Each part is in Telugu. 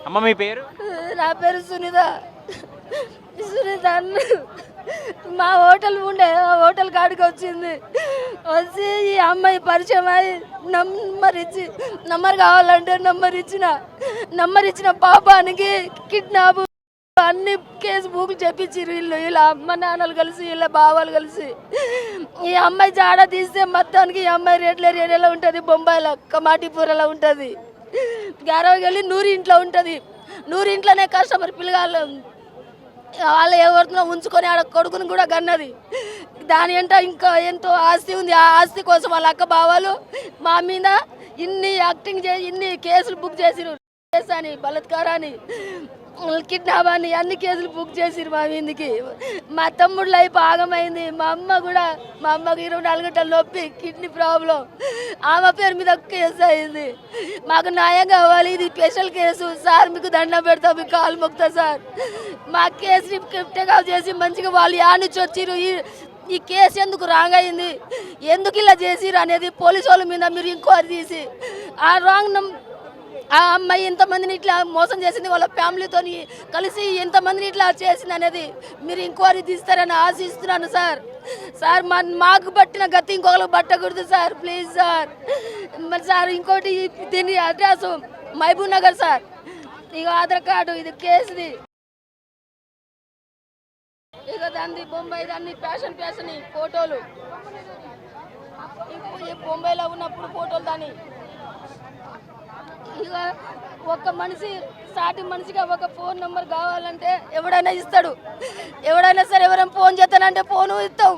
అమ్మ మీ పేరు? నా పేరు సునీత. సునీత మా హోటల్ ఉండే ఆ హోటల్ కాడికి వచ్చింది. వచ్చి ఈ అమ్మాయి పరిచయం అయ్యి నంబర్ కావాలంటే నంబర్ ఇచ్చిన పాపానికి కిడ్నాప్ అన్ని కేసు బుక్ చెప్పించారు వీళ్ళు, ఇలా అమ్మ నాన్నలు కలిసి వీళ్ళ బావాలు కలిసి. ఈ అమ్మాయి జాడ తీస్తే మొత్తానికి ఈ అమ్మాయి రెడ్లర్ ఏరియాలో ఉంటుంది, బొంబాయిలో కమాటిపూరలో ఉంటుంది, గారవగల్లి నూరి ఇంట్లో ఉంటుంది. నూరి ఇంట్లోనే కస్టమర్ పిల్లగాళ్ళు వాళ్ళు ఎవరితో ఉంచుకొని ఆడ కొడుకుని కూడా కన్నది. దాని వెంట ఇంకా ఎంతో ఆస్తి ఉంది. ఆ ఆస్తి కోసం వాళ్ళ అక్క బావాలు మా మీద ఇన్ని యాక్టింగ్ చేసి ఇన్ని కేసులు బుక్ చేసిరు. అని బలత్కారాన్ని, కిడ్నాప్ అని అన్ని కేసులు బుక్ చేసిరు మా మీదకి. మా తమ్ముడు లైఫ్ ఆగమైంది. మా అమ్మకు 24 గంటల నొప్పి, కిడ్నీ ప్రాబ్లం, ఆమె పేరు మీద కేసు అయింది. మాకు న్యాయం కావాలి. ఇది స్పెషల్ కేసు సార్, మీకు దండం పెడతాం, మీకు కాలు మొక్తా సార్. మా కేసుని టేకప్ చేసి మంచిగా వాళ్ళు యానిచ్చి వచ్చిరు. ఈ కేసు ఎందుకు రాంగ్ అయింది, ఎందుకు ఇలా చేసిరు అనేది పోలీసు వాళ్ళ మీద మీరు ఎంక్వైరీ తీసి ఆ అమ్మాయి ఎంతమందిని ఇట్లా మోసం చేసింది, వాళ్ళ ఫ్యామిలీతో కలిసి ఎంతమందిని ఇట్లా చేసింది అనేది మీరు ఎంక్వైరీ తీస్తారని ఆశిస్తున్నాను సార్. సార్ మాకు పట్టిన గతి ఇంకొకరికి పట్టకూడదు సార్, ప్లీజ్ సార్. మరి సార్ ఇంకోటి దీని అడ్రస్ మహబూబ్ నగర్ సార్. ఇక ఆధార్ కార్డు, ఇది కేసుది, ఇక దాన్ని బొంబాయి, దాన్ని ఫ్యాషన్ ఫోటోలు, ఈ బొంబాయిలో ఉన్నప్పుడు ఫోటోలు దాన్ని. ఇక ఒక మనిషి సాటి మనిషిగా ఒక ఫోన్ నెంబర్ కావాలంటే ఎవడైనా ఇస్తాడు, ఎవడైనా సరే ఎవరైనా ఫోన్ చేస్తానంటే ఫోను ఇస్తాం.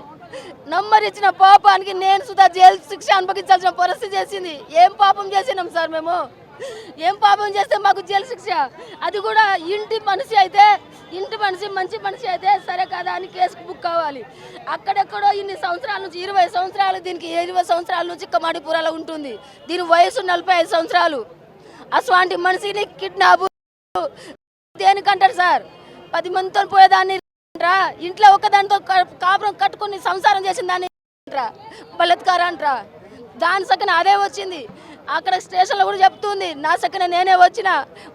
నంబర్ ఇచ్చిన పాపానికి నేను సుధా జైలు శిక్ష అనుభవించాల్సిన పరిస్థితి చేసింది. ఏం పాపం చేసినాం సార్ మేము? ఏం పాపం చేస్తే మాకు జైలు శిక్ష? అది కూడా ఇంటి మనిషి అయితే, మంచి మనిషి అయితే సరే కదా అని కేసుకు బుక్ కావాలి. అక్కడెక్కడో ఇన్ని సంవత్సరాల నుంచి 20 సంవత్సరాలు, దీనికి 20 సంవత్సరాల నుంచి కమాడిపురాలో ఉంటుంది. దీని వయసు 45 సంవత్సరాలు. అసలాంటి మనిషిని కిడ్నాప్ దేనికంటారు సార్? 10 మందితో పోయేదాన్ని రా, ఇంట్లో ఒకదానితో కాపురం కట్టుకుని సంసారం చేసిన దాన్ని రా బలత్కారం అంటారా? దాని సక్కన అదే వచ్చింది. అక్కడ స్టేషన్లో కూడా చెప్తుంది, నా సక్కన నేనే వచ్చిన,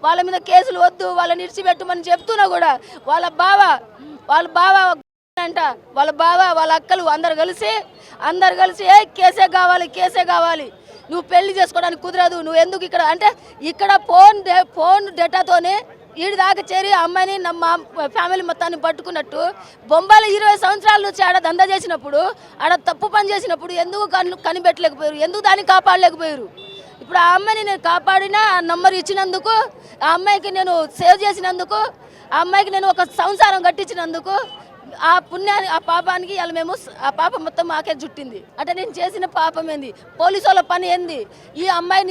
వాళ్ళ మీద కేసులు వద్దు, వాళ్ళని ఇడిచిపెట్టమని చెప్తున్నా కూడా వాళ్ళ బావ అంట, వాళ్ళ బావ వాళ్ళ అక్కలు అందరు కలిసి కేసే కావాలి, నువ్వు పెళ్లి చేసుకోవడానికి కుదరదు, నువ్వు ఎందుకు ఇక్కడ అంటే, ఇక్కడ ఫోన్ డేటాతోనే ఈడి దాకా చేరి అమ్మాయిని మా ఫ్యామిలీ మొత్తాన్ని పట్టుకున్నట్టు. బొంబాయిలో 20 సంవత్సరాల నుంచి ఆడ దందా చేసినప్పుడు, ఆడ తప్పు పని చేసినప్పుడు ఎందుకు కనిపెట్టలేకపోయారు, ఎందుకు దాన్ని కాపాడలేకపోయారు? ఇప్పుడు ఆ అమ్మాయిని నేను కాపాడినా, ఆ నంబర్ ఇచ్చినందుకు, ఆ అమ్మాయికి నేను సేవ్ చేసినందుకు, ఆ అమ్మాయికి నేను ఒక సంసారం కట్టించినందుకు, ఆ పుణ్యాన్ని ఆ పాపానికి ఇలా మేము ఆ పాపం మొత్తం మాకే జుట్టింది. అంటే నేను చేసిన పాపం ఏంది, పోలీసు వాళ్ళ పని ఏంది? ఈ అమ్మాయి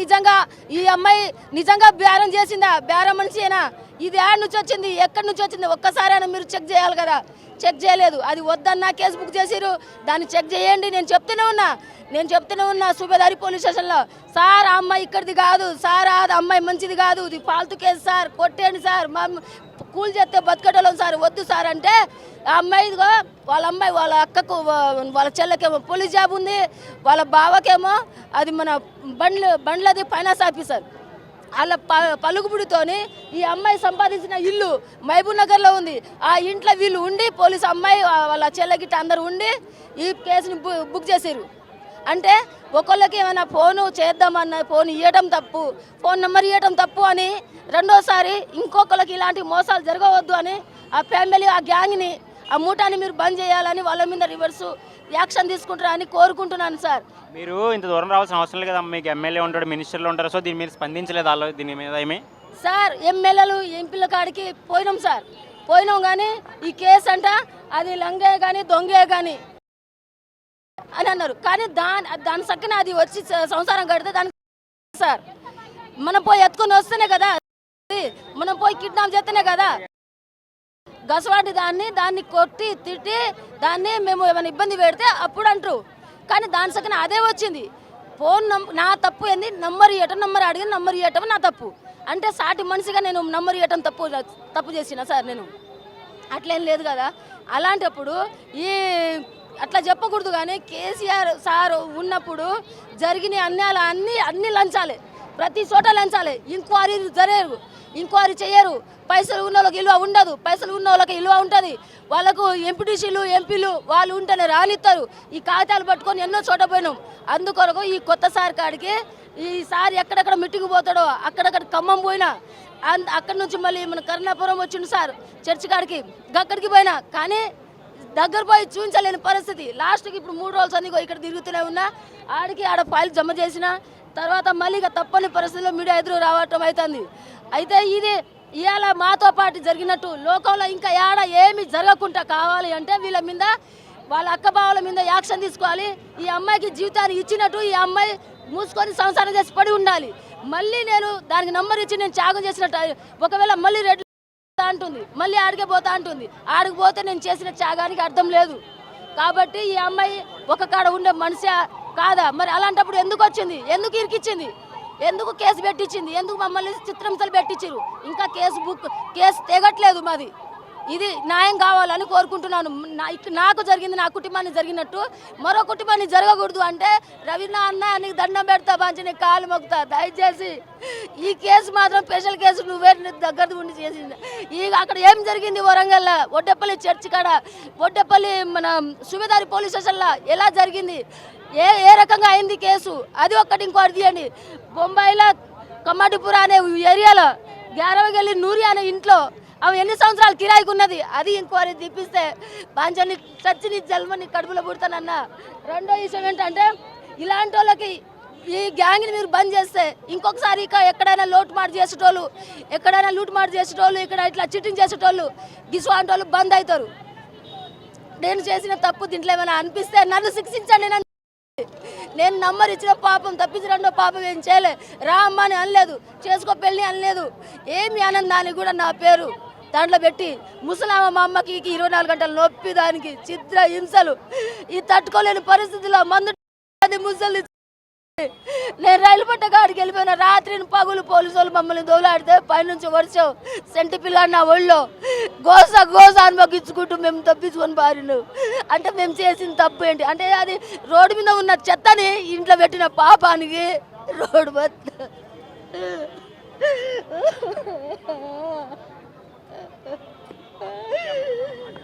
నిజంగా బేరం చేసిందా? బేరం మనిషినా? ఇది ఆడ నుంచి వచ్చింది, ఎక్కడి నుంచి వచ్చింది? ఒక్కసారైనా మీరు చెక్ చేయాలి కదా, చెక్ చేయలేదు. అది వద్దన్నా కేసు బుక్ చేసిరు, దాన్ని చెక్ చేయండి. నేను చెప్తూనే ఉన్నా సూబేదారి పోలీస్ స్టేషన్లో, సార్ ఆ అమ్మాయి ఇక్కడిది కాదు సార్, అది అమ్మాయి మంచిది కాదు, ఇది ఫాల్తు కేసు సార్, కొట్టేయండి సార్, మా కూల్ చేస్తే బతకటోళ్ళం సార్, వద్దు సార్ అంటే, ఆ అమ్మాయిదిగో వాళ్ళ అక్కకు వాళ్ళ చెల్లెకేమో పోలీస్ జాబ్ ఉంది, వాళ్ళ బావకేమో అది మన బండ్లది ఫైనాన్స్ ఆఫీసర్. వాళ్ళ పలుకుబుడితోని ఈ అమ్మాయి సంపాదించిన ఇల్లు మహబూబ్ నగర్లో ఉంది. ఆ ఇంట్లో వీళ్ళు ఉండి, పోలీసు అమ్మాయి వాళ్ళ చెల్లెగిట్ట అందరు ఉండి ఈ కేసుని బుక్ చేసారు. అంటే ఒకళ్ళకి ఏమైనా ఫోను చేద్దామన్న ఫోన్ ఇవ్వడం తప్పు, ఫోన్ నెంబర్ ఇవ్వడం తప్పు అని, రెండోసారి ఇంకొకరికి ఇలాంటి మోసాలు జరగవద్దు అని ఆ ఫ్యామిలీ, ఆ గ్యాంగ్ని, ఆ మూటాన్ని మీరు బంద్ చేయాలని వాళ్ళ మీద రివర్సు యాక్షన్ తీసుకుంటారని కోరుకుంటున్నాను సార్. మీరు ఇంత దూరం రావాల్సిన అవసరం లేదు కదా, మీకు ఎమ్మెల్యే ఉంటాడు, మినిస్టర్లు ఉంటారు, సో దీని మీద స్పందించలేదు వాళ్ళు? దీని మీద ఏమి సార్, ఎమ్మెల్యేలు ఎంపీల కాడికి పోయినాం కానీ ఈ కేసు అంట అది లంగే కానీ దొంగే కానీ అని అన్నారు. కానీ దాని సక్కన అది వచ్చి సంసారం కడితే దానికి సార్ మనం పోయి ఎత్తుకొని వస్తేనే కదా, మనం పోయి కిడ్నాప్ చేస్తేనే కదా, గసవాటి దాన్ని కొట్టి తిట్టి దాన్ని మేము ఏమైనా ఇబ్బంది పెడితే అప్పుడు అంటారు. కానీ దాని సక్కన అదే వచ్చింది. ఫోన్ నా తప్పు ఏంది, నంబర్ అడిగిన నంబర్ ఇవ్వటం నా తప్పు అంటే, సాటి మనిషిగా నేను నంబర్ ఇవ్వటం తప్పు చేసిన సార్, నేను అట్లేం లేదు కదా. అలాంటప్పుడు అట్లా చెప్పకూడదు. కానీ కేసీఆర్ సార్ ఉన్నప్పుడు జరిగిన అన్యాయాలు అన్ని లంచాలే. ప్రతి చోట లంచాలి. ఎంక్వైరీ జరగరు, ఎంక్వైరీ చేయరు. పైసలు ఉన్న వాళ్ళకి విలువ ఉండదు, పైసలు ఉన్న వాళ్ళకి విలువ ఉంటుంది. వాళ్ళకు ఎంపీటీసీలు ఎంపీలు వాళ్ళు ఉంటేనే రానిస్తారు. ఈ కాగితాలు పట్టుకొని ఎన్నో చోట పోయినాం. అందుకొరకు ఈ కొత్త సార్ కాడికి ఈసారి ఎక్కడెక్కడ మీటింగ్ పోతాడో అక్కడక్కడ ఖమ్మం పోయినా, అక్కడి నుంచి మళ్ళీ మన కరుణాపురం వచ్చిండు సార్ చర్చి కాడికి, అక్కడికి పోయినా కానీ దగ్గర పోయి చూపించలేని పరిస్థితి. లాస్ట్కి ఇప్పుడు 3 రోజులు అన్ని ఇక్కడ తిరుగుతూనే ఉన్నా. ఆడ ఫైల్ జమ చేసిన తర్వాత మళ్ళీ ఇక తప్పని పరిస్థితుల్లో మీడియా ఎదురు రావటం అవుతుంది. అయితే ఇది ఇవాళ మాతో పాటు జరిగినట్టు లోకంలో ఇంకా ఏడ ఏమి జరగకుండా కావాలి అంటే వీళ్ళ మీద, వాళ్ళ అక్కబావుల మీద యాక్షన్ తీసుకోవాలి. ఈ అమ్మాయికి జీవితాన్ని ఇచ్చినట్టు ఈ అమ్మాయి మూసుకొని సంసారం చేసి పడి ఉండాలి. మళ్ళీ నేను దానికి నంబర్ ఇచ్చి నేను త్యాగం చేసినట్టు, ఒకవేళ మళ్ళీ రెడ్ అంటుంది, మళ్ళీ ఆడికే పోతా అంటుంది. ఆడికి పోతే నేను చేసిన త్యాగానికి అర్థం లేదు. కాబట్టి ఈ అమ్మాయి ఒక కాడ ఉండే మనిషి కాదా? మరి అలాంటప్పుడు ఎందుకు వచ్చింది, ఎందుకు ఇరికిచ్చింది, ఎందుకు కేసు పెట్టించింది, ఎందుకు మమ్మల్ని చిత్రహింసలు పెట్టించారు? ఇంకా కేసు తెగట్లేదు మాది. ఇది న్యాయం కావాలని కోరుకుంటున్నాను. నాకు జరిగింది, నా కుటుంబానికి జరిగినట్టు మరో కుటుంబాన్ని జరగకూడదు. అంటే రవీనా అన్న నీకు దండం పెడతా, బాంచి నీకు కాలు మొక్కుతా, దయచేసి ఈ కేసు మాత్రం స్పెషల్ కేసు నువ్వే దగ్గర ఉండి చేసింది. అక్కడ ఏం జరిగింది వరంగల్ ఒడ్డెపల్లి చర్చి కాడ, ఒడ్డెపల్లి మన సుబేదారి పోలీస్ స్టేషన్లో ఎలా జరిగింది, ఏ రకంగా అయింది కేసు, అది ఒక్కటి ఇంకోటి తీయండి. బొంబాయిలో కమాటిపుర అనే ఏరియాలో గ్యారవగల్లి నూరి అనే ఇంట్లో ఆమె ఎన్ని సంవత్సరాలు కిరాయికి ఉన్నది, అది ఇంక్వైరీ తీపిస్తే బాంచని చచ్చిని జల్మని కడుపులో పుడతానన్న. రెండో విషయం ఏంటంటే ఇలాంటి వాళ్ళకి ఈ గ్యాంగ్ని మీరు బంద్ చేస్తే ఇంకొకసారి ఇక ఎక్కడైనా లూట్ మార్ చేసేటోళ్ళు, ఇక్కడ ఇట్లా చీటింగ్ చేసేటోళ్ళు గిసువంటి వాళ్ళు బంద్ అవుతారు. నేను చేసిన తప్పు దీంట్లో ఏమైనా అనిపిస్తే నన్ను శిక్షించండి. నేను నంబర్ ఇచ్చిన పాపం తప్పించి రెండో పాపం ఏం చేయలే, రా అమ్మ అని అనలేదు, చేసుకో పెళ్ళి అనలేదు, ఏమి ఆనందానికి కూడా నా పేరు దాంట్లో పెట్టి ముసలామ మా అమ్మకి 24 గంటలు నొప్పి, దానికి చిత్ర హింసలు, ఈ తట్టుకోలేని పరిస్థితిలో మందు ముసలి నేను రైలు పట్ట కాడికి వెళ్ళిపోయిన రాత్రిని పగులు పోలీసు వాళ్ళు మమ్మల్ని దోలాడితే పైనుంచి వర్షం సెంటి పిల్లాడి నా ఒళ్ళో గోస అనుభవించుకుంటూ మేము తప్పించుకొని పారిను. అంటే మేము చేసిన తప్పు ఏంటి అంటే అది రోడ్డు మీద ఉన్న చెత్తని ఇంట్లో పెట్టిన పాపానికి రోడ్డు